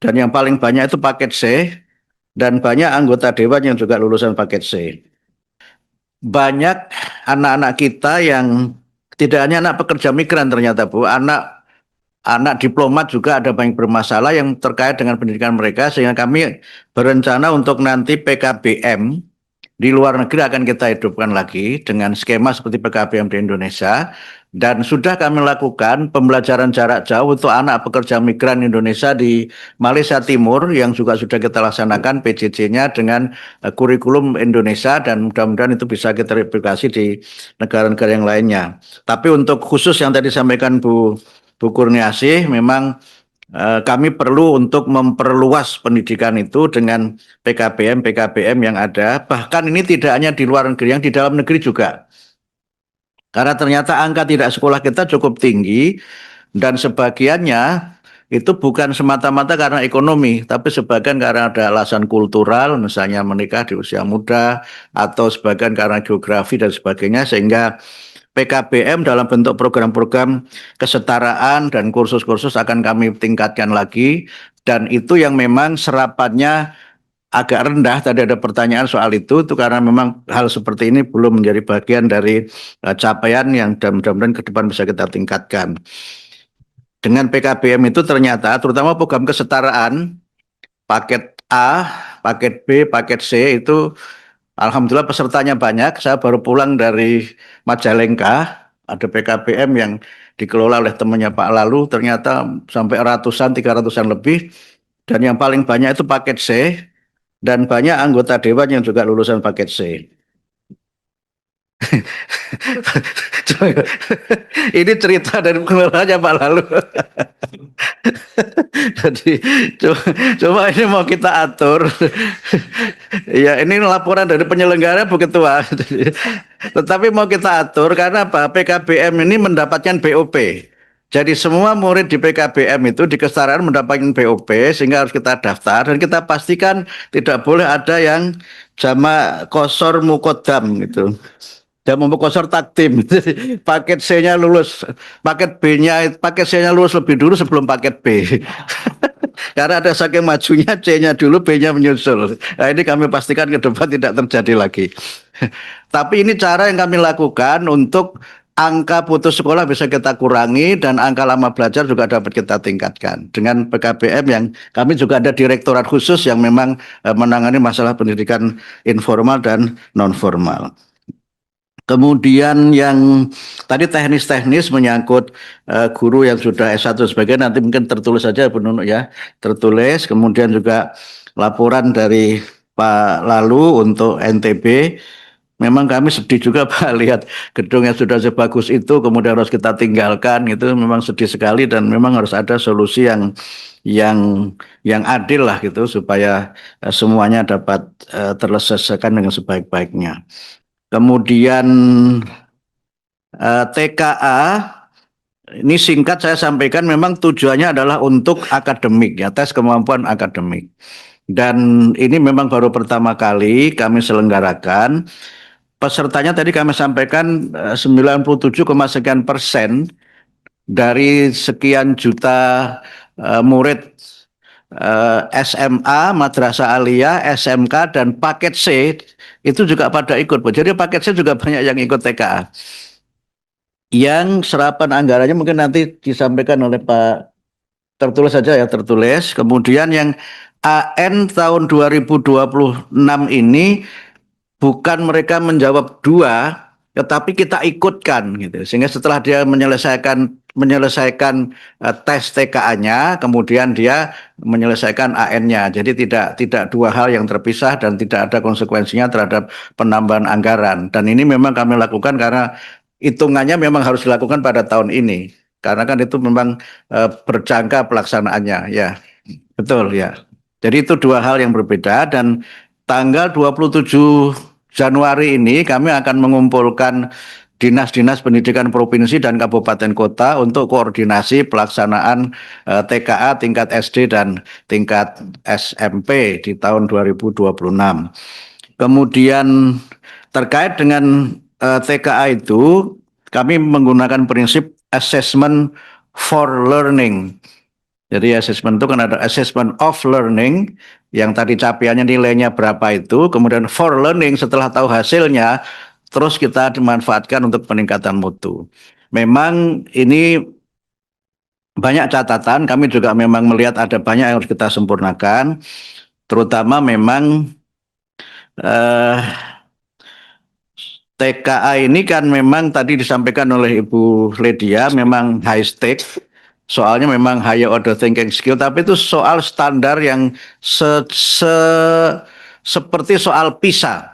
dan yang paling banyak itu paket C, dan banyak anggota dewan yang juga lulusan paket C. Banyak anak-anak kita yang tidak hanya anak pekerja migran ternyata Bu, anak diplomat juga ada banyak bermasalah yang terkait dengan pendidikan mereka, sehingga kami berencana untuk nanti PKBM di luar negeri akan kita hidupkan lagi dengan skema seperti PKBM di Indonesia, dan sudah kami lakukan pembelajaran jarak jauh untuk anak pekerja migran Indonesia di Malaysia Timur yang juga sudah kita laksanakan PJJ-nya dengan kurikulum Indonesia, dan mudah-mudahan itu bisa kita replikasi di negara-negara yang lainnya. Tapi untuk khusus yang tadi sampaikan Bu Kurniasih, memang kami perlu untuk memperluas pendidikan itu dengan PKBM yang ada. Bahkan ini tidak hanya di luar negeri, yang di dalam negeri juga. Karena ternyata angka tidak sekolah kita cukup tinggi, dan sebagiannya itu bukan semata-mata karena ekonomi, tapi sebagian karena ada alasan kultural, misalnya menikah di usia muda, atau sebagian karena geografi dan sebagainya, sehingga PKBM dalam bentuk program-program kesetaraan dan kursus-kursus akan kami tingkatkan lagi, dan itu yang memang serapannya agak rendah. Tadi ada pertanyaan soal itu karena memang hal seperti ini belum menjadi bagian dari capaian yang mudah-mudahan ke depan bisa kita tingkatkan. Dengan PKBM itu ternyata terutama program kesetaraan, paket A, paket B, paket C itu alhamdulillah pesertanya banyak. Saya baru pulang dari Majalengka, ada PKBM yang dikelola oleh temannya Pak Lalu, ternyata sampai ratusan, 300-an lebih. Dan yang paling banyak itu paket C, dan banyak anggota dewan yang juga lulusan paket C. Ini cerita dari pengelolanya Pak Lalu. Jadi cuma ini mau kita atur. Ya, ini laporan dari penyelenggara Bu Ketua. Tetapi mau kita atur karena apa? PKBM ini mendapatkan BOP. Jadi semua murid di PKBM itu di kesetaraan mendapatkan BOP, sehingga harus kita daftar dan kita pastikan tidak boleh ada yang jamak kosor mukodam gitu. Jamak mukosor takdim. Paket C-nya lulus, paket C-nya lulus lebih dulu sebelum paket B. Karena ada saking majunya, C-nya dulu, B-nya menyusul. Nah, ini kami pastikan ke depan tidak terjadi lagi. Tapi ini cara yang kami lakukan untuk angka putus sekolah bisa kita kurangi, dan angka lama belajar juga dapat kita tingkatkan. Dengan PKBM yang kami juga ada direktorat khusus yang memang menangani masalah pendidikan informal dan non formal. Kemudian yang tadi teknis-teknis menyangkut guru yang sudah S1 sebagian, nanti mungkin tertulis saja Bu Nunuk ya, tertulis. Kemudian juga laporan dari Pak Lalu untuk NTB. Memang kami sedih juga Pak lihat gedung yang sudah sebagus itu kemudian harus kita tinggalkan, itu memang sedih sekali, dan memang harus ada solusi yang yang adil lah gitu supaya semuanya dapat terselesaikan dengan sebaik-baiknya. Kemudian TKA ini singkat saya sampaikan, memang tujuannya adalah untuk akademik ya, tes kemampuan akademik. Dan ini memang baru pertama kali kami selenggarakan. Pesertanya tadi kami sampaikan 97, sekian persen dari sekian juta murid SMA, Madrasah Aliyah, SMK, dan paket C itu juga pada ikut. Jadi paket C juga banyak yang ikut TKA. Yang serapan anggarannya mungkin nanti disampaikan oleh Pak, tertulis saja ya, tertulis. Kemudian yang AN tahun 2026 ini bukan mereka menjawab dua, tetapi kita ikutkan gitu. Sehingga setelah dia menyelesaikan tes TKA-nya, kemudian dia menyelesaikan AN-nya. Jadi tidak dua hal yang terpisah dan tidak ada konsekuensinya terhadap penambahan anggaran. Dan ini memang kami lakukan karena hitungannya memang harus dilakukan pada tahun ini. Karena kan itu memang berjangka pelaksanaannya, ya. Betul ya. Jadi itu dua hal yang berbeda, dan tanggal 27 Januari ini kami akan mengumpulkan dinas-dinas pendidikan provinsi dan kabupaten kota untuk koordinasi pelaksanaan TKA tingkat SD dan tingkat SMP di tahun 2026. Kemudian terkait dengan TKA itu kami menggunakan prinsip assessment for learning. Jadi assessment itu kan ada assessment of learning, yang tadi capaiannya nilainya berapa itu, kemudian for learning setelah tahu hasilnya, terus kita dimanfaatkan untuk peningkatan mutu. Memang ini banyak catatan, kami juga memang melihat ada banyak yang harus kita sempurnakan, terutama memang TKA ini kan memang tadi disampaikan oleh Ibu Ledia memang high stake, soalnya memang higher order thinking skill, tapi itu soal standar yang seperti soal PISA.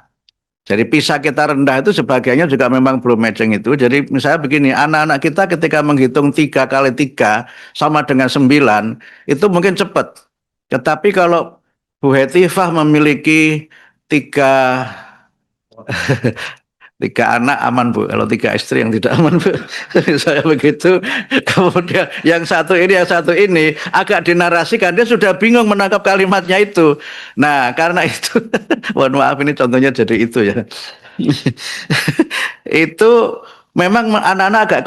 Jadi PISA kita rendah itu sebagiannya juga memang belum matching itu. Jadi misalnya begini, anak-anak kita ketika menghitung 3 kali 3 sama dengan 9, itu mungkin cepat. Tetapi kalau Bu Hetifah memiliki 3 anak aman Bu, kalau 3 istri yang tidak aman Bu. Saya begitu. Kemudian yang satu ini agak dinarasikan, dia sudah bingung menangkap kalimatnya itu. Nah karena itu, mohon maaf ini contohnya jadi itu ya. Itu memang anak-anak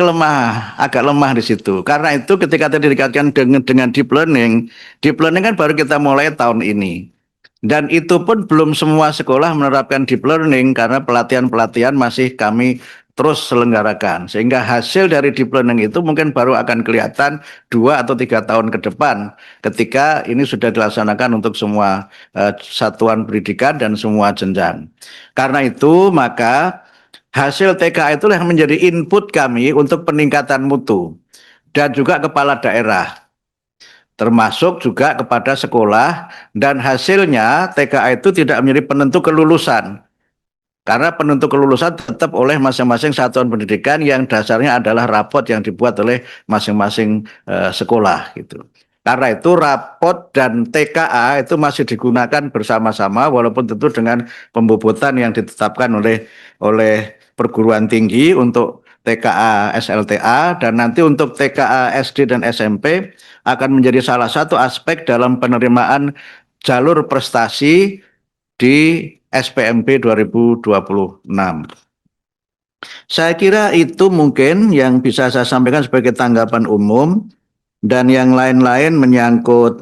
agak lemah di situ. Karena itu ketika tadi dikatakan dengan deep learning kan baru kita mulai tahun ini. Dan itu pun belum semua sekolah menerapkan deep learning karena pelatihan-pelatihan masih kami terus selenggarakan. Sehingga hasil dari deep learning itu mungkin baru akan kelihatan 2 atau 3 tahun ke depan ketika ini sudah dilaksanakan untuk semua satuan pendidikan dan semua jenjang. Karena itu maka hasil TKA itulah yang menjadi input kami untuk peningkatan mutu dan juga kepala daerah, termasuk juga kepada sekolah, dan hasilnya TKA itu tidak menjadi penentu kelulusan. Karena penentu kelulusan tetap oleh masing-masing satuan pendidikan yang dasarnya adalah rapot yang dibuat oleh masing-masing sekolah gitu. Karena itu rapot dan TKA itu masih digunakan bersama-sama walaupun tentu dengan pembobotan yang ditetapkan oleh perguruan tinggi untuk TKA SLTA, dan nanti untuk TKA SD dan SMP akan menjadi salah satu aspek dalam penerimaan jalur prestasi di SPMB 2026. Saya kira itu mungkin yang bisa saya sampaikan sebagai tanggapan umum, dan yang lain-lain menyangkut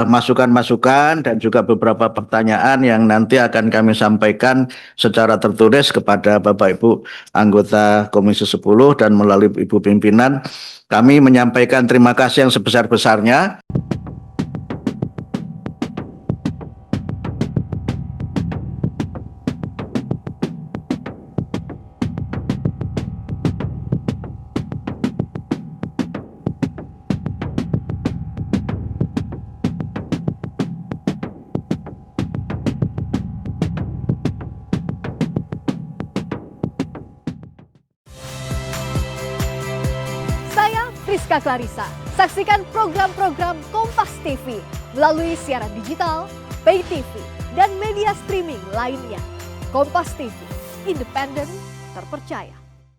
masukan-masukan dan juga beberapa pertanyaan yang nanti akan kami sampaikan secara tertulis kepada Bapak Ibu anggota Komisi 10 dan melalui Ibu Pimpinan. Kami menyampaikan terima kasih yang sebesar-besarnya. Rizka Clarissa. Saksikan program-program Kompas TV melalui siaran digital, pay TV, dan media streaming lainnya. Kompas TV, independen, terpercaya.